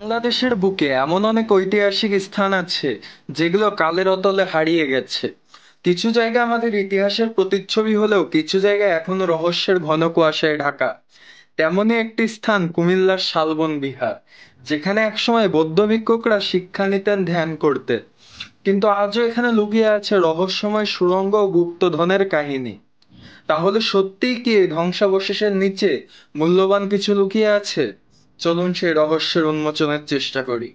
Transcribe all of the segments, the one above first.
বাংলাদেশের বুকে এমন অনেক ঐতিহাসিক স্থান আছে যেগুলো কালের অতলে হারিয়ে গেছে। কিছু জায়গা আমাদের ইতিহাসের প্রতিচ্ছবি হলেও কিছু জায়গা এখনো রহস্যের ঘন কুয়াশায় ঢাকা। তেমনই একটি স্থান কুমিল্লার শালবন বিহার, যেখানে একসময় বৌদ্ধ ভিক্ষুকরা শিক্ষা নিতেন, ধ্যান করতেন। কিন্তু আজও এখানে লুকিয়ে আছে রহস্যময় সুড়ঙ্গ ও গুপ্তধনের কাহিনী। তাহলে সত্যিই কি এই ধ্বংসাবশেষের নিচে মূল্যবান কিছু লুকিয়ে আছে? চলুন সেই রহস্যের উন্মোচনের চেষ্টা করি।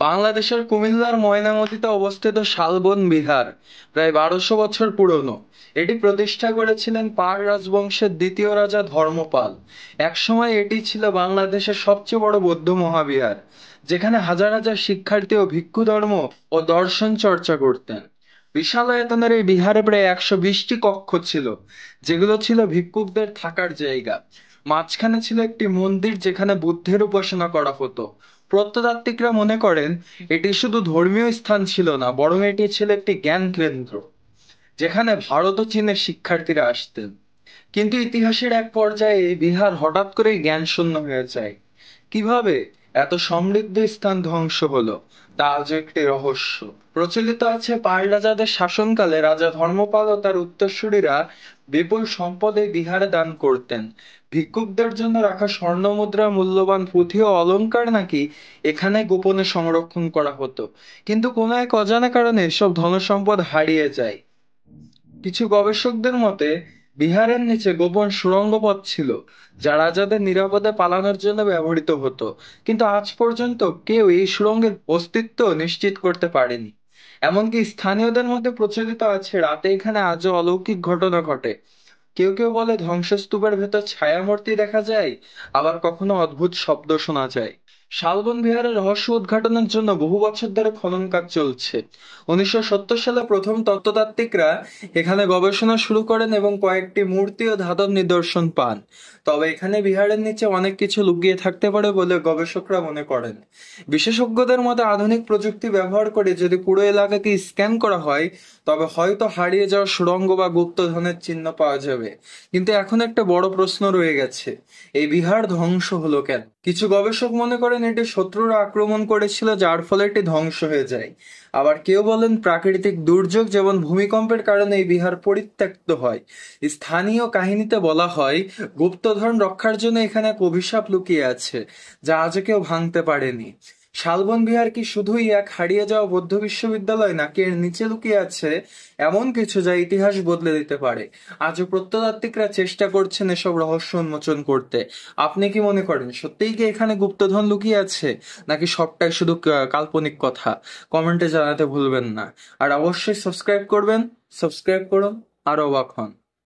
বাংলাদেশের কুমিল্লার ময়নামতিতে অবস্থিত শালবন বিহার প্রায় 1200 বছর পুরনো। এটি প্রতিষ্ঠা করেছিলেন পাল রাজবংশের দ্বিতীয় রাজা ধর্মপাল। একসময় এটি ছিল বাংলাদেশের সবচেয়ে বড় বৌদ্ধ মহাবিহার, যেখানে হাজার হাজার শিক্ষার্থী ও ভিক্ষু ধর্ম ও দর্শন চর্চা করতেন। বিশাল আয়তনের এই বিহারে প্রায় 120টি কক্ষ ছিল, যেগুলো ছিল ভিক্ষুকদের থাকার জায়গা। মাঝখানে ছিল একটি মন্দির যেখানে বুদ্ধের উপাসনা করা হতো। প্রত্নতাত্ত্বিকরা মনে করেন এটি শুধু ধর্মীয় স্থান ছিল না, বরং এটি ছিল একটি জ্ঞান কেন্দ্র, যেখানে ভারত ও চীনের শিক্ষার্থীরা আসতেন। কিন্তু ইতিহাসের এক পর্যায়ে এই বিহার হঠাৎ করে জ্ঞান শূন্য হয়ে যায়। কিভাবে এত সমৃদ্ধ স্থান ধ্বংস হলো, তা আজও একটি রহস্য। প্রচলিত আছে পাল রাজাদের শাসনকালে রাজা ধর্মপাল ও তার উত্তরসূরিরা বিপুল সম্পদ এই বিহারে দান করতেন। ভিক্ষুকদের জন্য রাখা স্বর্ণ মুদ্রা, মূল্যবান পুঁথি ও অলংকার নাকি এখানে গোপনে সংরক্ষণ করা হতো। কিন্তু কোনো এক অজানা কারণে এসব ধনসম্পদ হারিয়ে যায়। কিছু গবেষকদের মতে বিহারের নিচে গোপন সুড়ঙ্গ পথ ছিল, যা রাজাদের নিরাপদে পালানোর জন্য ব্যবহৃত হতো। কিন্তু আজ পর্যন্ত কেউ এই সুড়ঙ্গের অস্তিত্ব নিশ্চিত করতে পারেনি। এমনকি স্থানীয়দের মধ্যে প্রচলিত আছে রাতে এখানে আজও অলৌকিক ঘটনা ঘটে। কেউ কেউ বলে ধ্বংসস্তূপের ভেতর ছায়ামূর্তি দেখা যায়, আবার কখনো অদ্ভুত শব্দ শোনা যায়। শালবন বিহারের রহস্য উদ্ঘাটনের জন্য বহু বছর ধরে খনন কাজ চলছে। 1970 সালে প্রথম তত্ত্বতাত্ত্বিকরা এখানে গবেষণা শুরু করেন এবং কয়েকটি মূর্তি ও ধাতব নিদর্শন পান। তবে এখানে বিহারের নিচে অনেক কিছু লুকিয়ে থাকতে পারে বলে গবেষকরা মনে করেন। বিশেষজ্ঞদের মতে আধুনিক প্রযুক্তি ব্যবহার করে যদি পুরো এলাকাকে স্ক্যান করা হয়, তবে হয়তো হারিয়ে যাওয়া সুড়ঙ্গ বা গুপ্তধনের চিহ্ন পাওয়া যাবে। কিন্তু এখন একটা বড় প্রশ্ন রয়ে গেছে, এই বিহার ধ্বংস হলো কেন? কিছু গবেষক মনে করেন এটি শত্রুরা আক্রমণ করেছিল, যার ফলে এটি ধ্বংস হয়ে যায়। আবার কেউ বলেন প্রাকৃতিক দুর্যোগ যেমন ভূমিকম্পের কারণে এই বিহার পরিত্যক্ত হয়। স্থানীয় কাহিনীতে বলা হয় গুপ্তধন রক্ষার জন্য এখানে এক অভিশাপ লুকিয়ে আছে, যা আজও কেউ ভাঙতে পারেনি। শালবন বিহার কি শুধুই এক হারিয়ে যাওয়া বৌদ্ধ বিশ্ববিদ্যালয়, নাকি এর নিচে লুকিয়ে আছে এমন কিছু যা ইতিহাস বদলে দিতে পারে? আজও প্রত্নতাত্ত্বিকরা চেষ্টা করছেন এসব রহস্য উন্মোচন করতে। আপনি কি মনে করেন সত্যিই কি এখানে গুপ্তধন লুকিয়ে আছে, নাকি সবটাই শুধু কাল্পনিক কথা? কমেন্টে জানাতে ভুলবেন না। আর অবশ্যই সাবস্ক্রাইব করবেন। সাবস্ক্রাইব করুন, আরো অবাক হন।